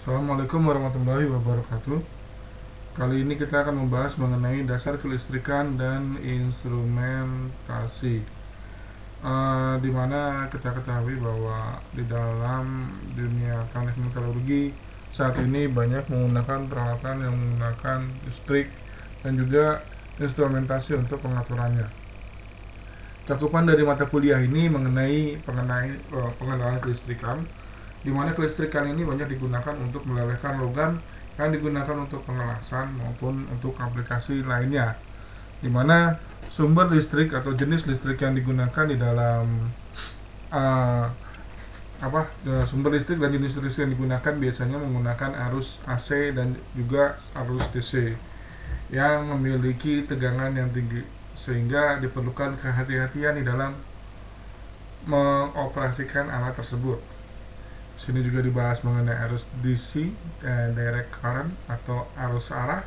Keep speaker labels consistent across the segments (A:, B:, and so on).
A: Assalamualaikum warahmatullahi wabarakatuh. Kali ini kita akan membahas mengenai dasar kelistrikan dan instrumentasi. Di mana kita ketahui bahwa di dalam dunia teknik metalurgi saat ini banyak menggunakan peralatan yang menggunakan listrik dan juga instrumentasi untuk pengaturannya. Cakupan dari mata kuliah ini mengenai pengenalan kelistrikan, di mana kelistrikan ini banyak digunakan untuk melelehkan logam yang digunakan untuk pengelasan maupun untuk aplikasi lainnya, di mana sumber listrik atau jenis listrik yang digunakan di dalam sumber listrik dan jenis listrik yang digunakan biasanya menggunakan arus AC dan juga arus DC yang memiliki tegangan yang tinggi, sehingga diperlukan kehati-hatian di dalam mengoperasikan alat tersebut. Sini juga dibahas mengenai arus DC, direct current atau arus arah,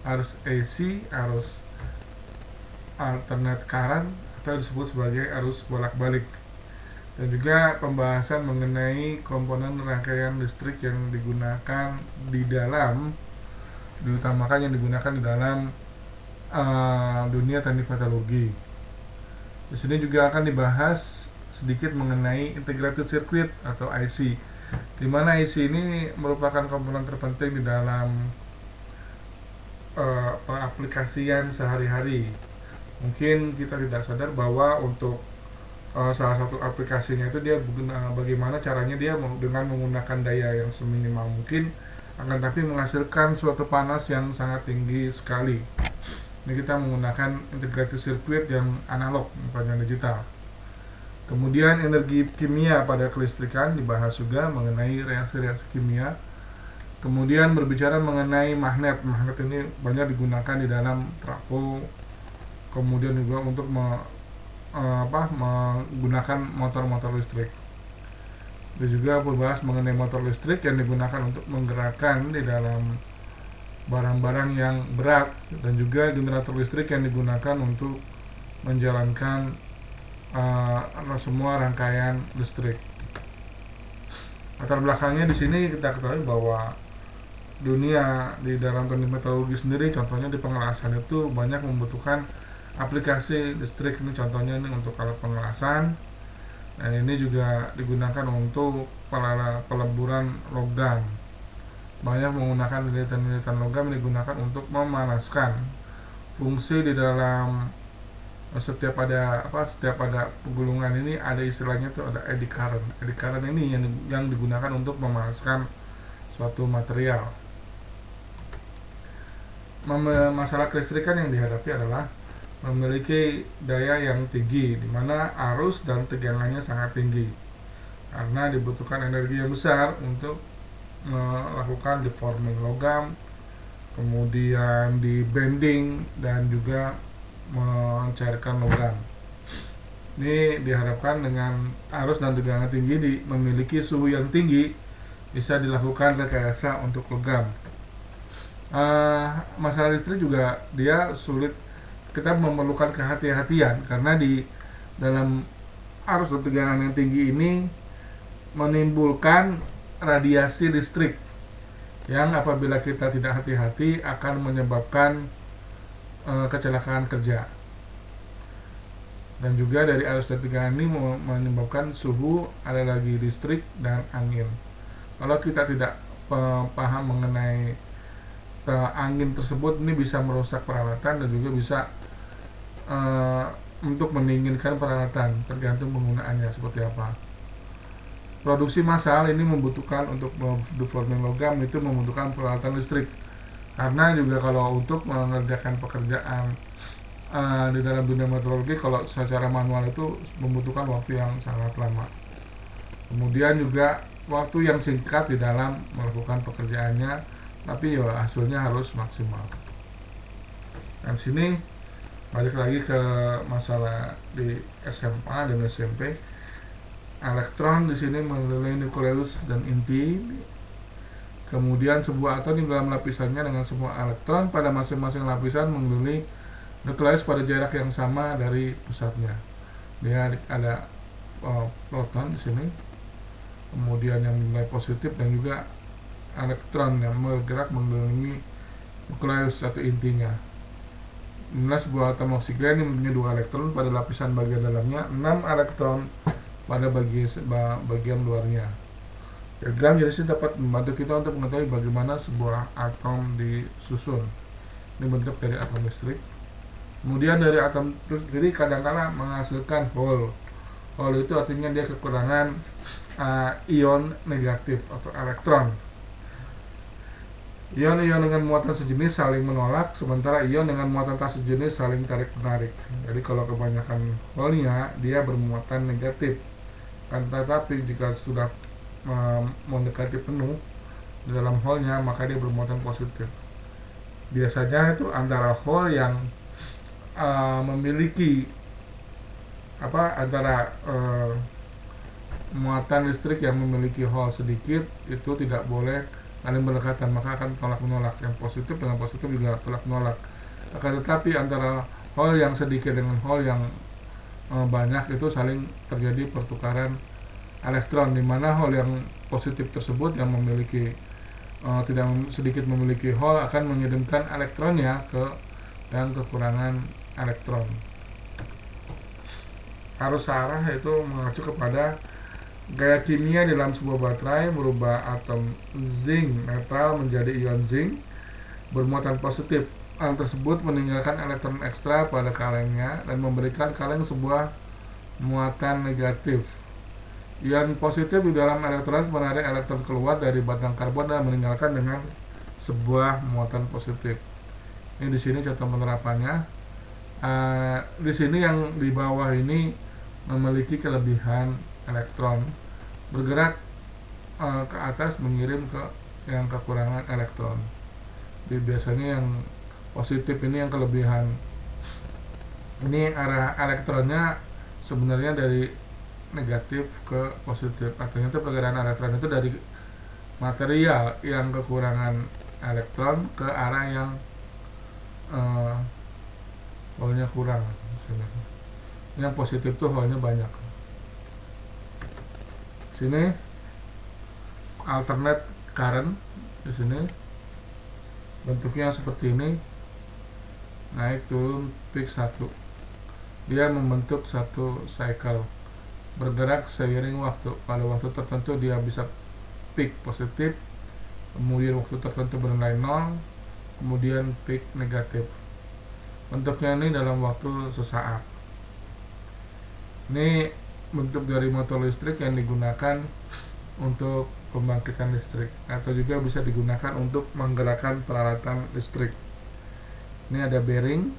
A: arus AC, arus alternate current atau disebut sebagai arus bolak-balik, dan juga pembahasan mengenai komponen rangkaian listrik yang digunakan di dalam, diutamakan yang digunakan di dalam dunia teknik metalurgi. Di sini juga akan dibahas sedikit mengenai integrated circuit atau IC, di mana IC ini merupakan komponen terpenting di dalam pengaplikasian sehari-hari. Mungkin kita tidak sadar bahwa untuk salah satu aplikasinya itu dia bagaimana caranya dia dengan menggunakan daya yang seminimal mungkin, akan tapi menghasilkan suatu panas yang sangat tinggi sekali. Ini kita menggunakan integrated circuit yang analog, bukan yang digital. Kemudian energi kimia pada kelistrikan dibahas juga mengenai reaksi-reaksi kimia. Kemudian berbicara mengenai magnet. Magnet ini banyak digunakan di dalam trafo. Kemudian juga untuk menggunakan motor-motor listrik. Dan juga berbahas mengenai motor listrik yang digunakan untuk menggerakkan di dalam barang-barang yang berat, dan juga generator listrik yang digunakan untuk menjalankan semua rangkaian listrik. Latar belakangnya di sini kita ketahui bahwa dunia di dalam teknik metalurgi sendiri, contohnya di pengelasan itu banyak membutuhkan aplikasi listrik. Ini contohnya ini untuk alat pengelasan, dan ini juga digunakan untuk peleburan logam. Banyak menggunakan lilitan-lilitan logam yang digunakan untuk memanaskan. Fungsi di dalam setiap ada penggulungan ini ada istilahnya tuh, ada eddy current. Eddy current ini yang digunakan untuk memanaskan suatu material. Masalah kelistrikan yang dihadapi adalah memiliki daya yang tinggi, di mana arus dan tegangannya sangat tinggi, karena dibutuhkan energi yang besar untuk melakukan deforming logam, kemudian di bending, dan juga mencairkan logam. Ini diharapkan dengan arus dan tegangan tinggi memiliki suhu yang tinggi, bisa dilakukan rekayasa untuk logam. Masalah listrik juga dia sulit, kita memerlukan kehati-hatian karena di dalam arus dan tegangan yang tinggi ini menimbulkan radiasi listrik yang apabila kita tidak hati-hati akan menyebabkan kecelakaan kerja. Dan juga dari arus dan tegangan ini menyebabkan suhu, ada lagi listrik dan angin. Kalau kita tidak paham mengenai angin tersebut, ini bisa merusak peralatan dan juga bisa untuk mendinginkan peralatan, tergantung penggunaannya seperti apa. Produksi massal ini membutuhkan untuk deforming logam itu membutuhkan peralatan listrik, karena juga kalau untuk mengerjakan pekerjaan di dalam dunia meteorologi, kalau secara manual itu membutuhkan waktu yang sangat lama. Kemudian juga waktu yang singkat di dalam melakukan pekerjaannya, tapi ya hasilnya harus maksimal. Dan sini balik lagi ke masalah di SMA dan SMP. Elektron di sini mengelilingi nukleus dan inti. Kemudian sebuah atom di dalam lapisannya dengan semua elektron pada masing-masing lapisan mengelilingi nukleus pada jarak yang sama dari pusatnya. Dia ada proton di sini, kemudian yang nilai positif dan juga elektron yang bergerak mengelilingi nukleus atau intinya. Dimana sebuah atom oksigen yang mempunyai 2 elektron pada lapisan bagian dalamnya, 6 elektron pada bagian luarnya. Diagram jadi sini dapat membantu kita untuk mengetahui bagaimana sebuah atom disusun. Ini bentuk dari atom listrik. Kemudian dari atom itu sendiri kadang-kala menghasilkan hole. Hole itu artinya dia kekurangan ion negatif atau elektron. Ion-ion dengan muatan sejenis saling menolak, sementara ion dengan muatan tak sejenis saling tarik-menarik. Jadi kalau kebanyakan hole-nya, dia bermuatan negatif. Tetapi jika sudah mendekati penuh di dalam hole-nya, maka dia bermuatan positif. Biasanya itu antara hole yang memiliki muatan listrik yang memiliki hole sedikit itu tidak boleh saling berdekatan, maka akan tolak menolak. Yang positif dengan positif juga tolak menolak. Akan tetapi antara hole yang sedikit dengan hole yang banyak itu saling terjadi pertukaran elektron, di mana hole yang positif tersebut yang memiliki tidak sedikit memiliki hole akan mengirimkan elektronnya ke yang kekurangan elektron. Arus arah itu mengacu kepada gaya kimia dalam sebuah baterai merubah atom zinc netral menjadi ion zinc bermuatan positif. Hal tersebut meninggalkan elektron ekstra pada kalengnya dan memberikan kaleng sebuah muatan negatif. Ion positif di dalam elektron menarik elektron keluar dari batang karbon dan meninggalkan dengan sebuah muatan positif. Ini di sini contoh penerapannya. Di sini yang di bawah ini memiliki kelebihan elektron bergerak ke atas mengirim ke yang kekurangan elektron. Jadi biasanya yang positif ini yang kelebihan. Ini arah elektronnya sebenarnya dari negatif ke positif. Artinya itu pergerakan elektron itu dari material yang kekurangan elektron ke arah yang hole-nya kurang. Yang positif tuh hole-nya banyak. Sini alternate current, di sini bentuknya seperti ini, naik turun peak 1. Dia membentuk satu cycle, bergerak seiring waktu. Pada waktu tertentu dia bisa peak positif, kemudian waktu tertentu bernilai 0, kemudian peak negatif. Bentuknya ini dalam waktu sesaat. Ini bentuk dari motor listrik yang digunakan untuk pembangkitan listrik, atau juga bisa digunakan untuk menggerakkan peralatan listrik. Ini ada bearing,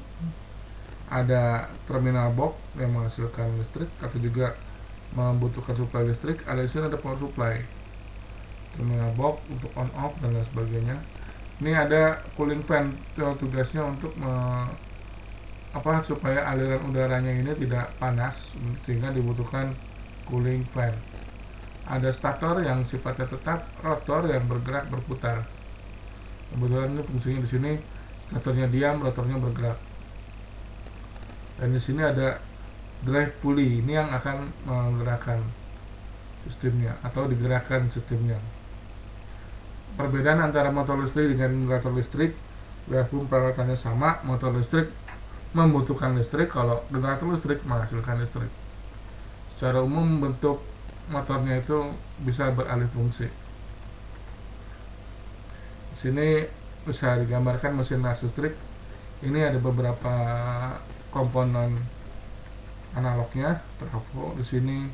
A: ada terminal box yang menghasilkan listrik atau juga membutuhkan suplai listrik. Ada di sini ada power supply, terminal box untuk on off dan lain sebagainya. Ini ada cooling fan, tugasnya untuk supaya aliran udaranya ini tidak panas, sehingga dibutuhkan cooling fan. Ada stator yang sifatnya tetap, rotor yang bergerak berputar. Kebetulan ini fungsinya di sini, statornya diam, rotornya bergerak. Dan di sini ada drive pulley, ini yang akan menggerakkan sistemnya atau digerakkan sistemnya. Perbedaan antara motor listrik dengan generator listrik, walaupun peralatannya sama, motor listrik membutuhkan listrik, kalau generator listrik menghasilkan listrik. Secara umum bentuk motornya itu bisa beralih fungsi. Di sini bisa digambarkan mesin las listrik. Ini ada beberapa komponen analognya, trafo. Di sini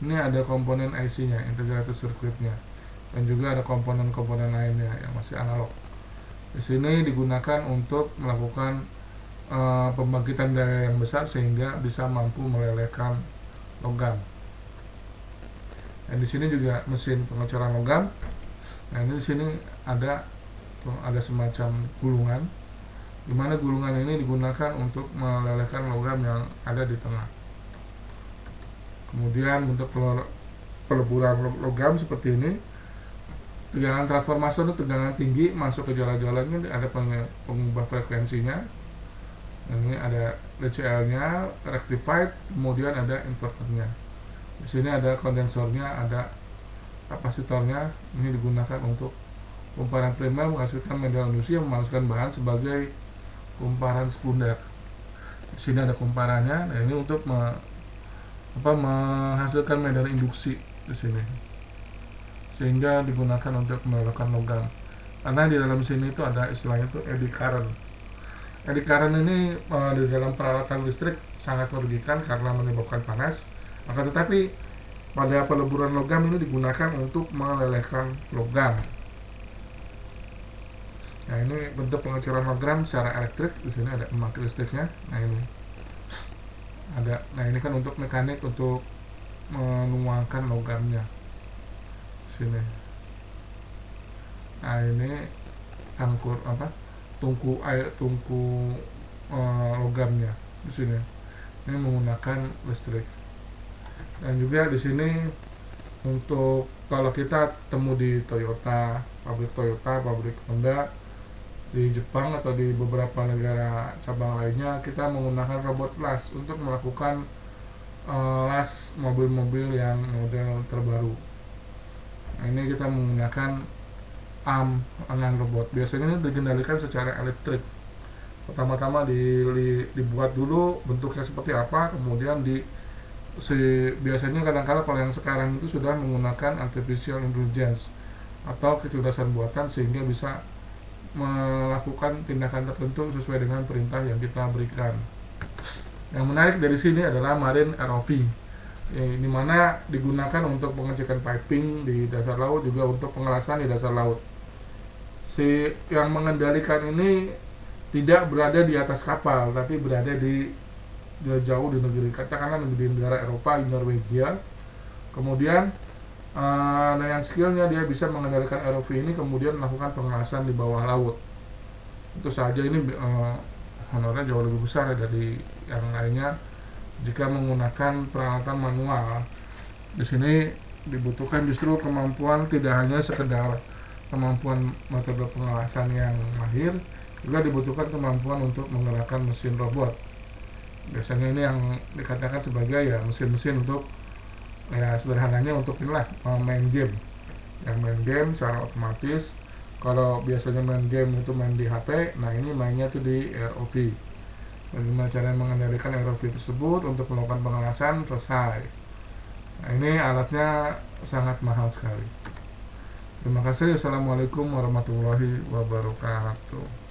A: ini ada komponen IC-nya, integrated circuit-nya, dan juga ada komponen-komponen lainnya yang masih analog. Di sini digunakan untuk melakukan pembangkitan daya yang besar sehingga bisa mampu melelehkan logam. Dan di sini juga mesin pengecoran logam. Nah, ini di sini ada semacam gulungan, di mana gulungan ini digunakan untuk melelehkan logam yang ada di tengah. Kemudian untuk peleburan logam seperti ini, tegangan transformator itu tegangan tinggi masuk ke jalan-jalannya, ada pengubah frekuensinya. Ini ada DCL-nya, rectified, kemudian ada inverternya. Di sini ada kondensornya, ada kapasitornya. Ini digunakan untuk Kumparan primer menghasilkan media induksi yang memanaskan bahan sebagai kumparan sekunder. Di sini ada kumparannya. Nah, ini untuk menghasilkan medan induksi di sini, sehingga digunakan untuk melelehkan logam. Karena di dalam sini itu ada istilahnya itu eddy current. Eddy current ini di dalam peralatan listrik sangat merugikan karena menyebabkan panas. Akan tetapi pada peleburan logam ini digunakan untuk melelehkan logam. Nah, ini bentuk pengecoran logam secara elektrik. Di sini ada pembangkit listriknya. Nah, ini ada. Nah, ini kan untuk mekanik, untuk menuangkan logamnya. Sini. Nah, ini tungku logamnya di sini. Ini menggunakan listrik. Dan juga di sini untuk kalau kita temu di Toyota, pabrik Honda di Jepang atau di beberapa negara cabang lainnya, kita menggunakan robot las untuk melakukan las mobil-mobil yang model terbaru. Nah, ini kita menggunakan angan robot. Biasanya ini dikendalikan secara elektrik. Pertama-tama dibuat dulu bentuknya seperti apa, kemudian biasanya kadang-kadang kalau yang sekarang itu sudah menggunakan artificial intelligence atau kecerdasan buatan, sehingga bisa melakukan tindakan tertentu sesuai dengan perintah yang kita berikan. Yang menarik dari sini adalah Marine ROV, di mana digunakan untuk pengecekan piping di dasar laut, juga untuk pengelasan di dasar laut. Si yang mengendalikan ini tidak berada di atas kapal, tapi berada di jauh di negeri, katakanlah di negara Eropa, di Norwegia. Kemudian dengan skillnya dia bisa mengendalikan ROV ini, kemudian melakukan pengelasan di bawah laut. Tentu saja ini honornya jauh lebih besar dari yang lainnya jika menggunakan peralatan manual. Di sini dibutuhkan justru kemampuan, tidak hanya sekedar kemampuan metode pengelasan yang mahir, juga dibutuhkan kemampuan untuk menggerakkan mesin robot. Biasanya ini yang dikatakan sebagai ya mesin-mesin untuk, ya sederhananya untuk inilah main game. Yang main game secara otomatis. Kalau biasanya main game itu main di HP, nah ini mainnya tuh di ROV. Bagaimana cara mengendalikan ROV tersebut untuk melakukan pengelasan, selesai. Nah, ini alatnya sangat mahal sekali. Terima kasih. Assalamualaikum warahmatullahi wabarakatuh.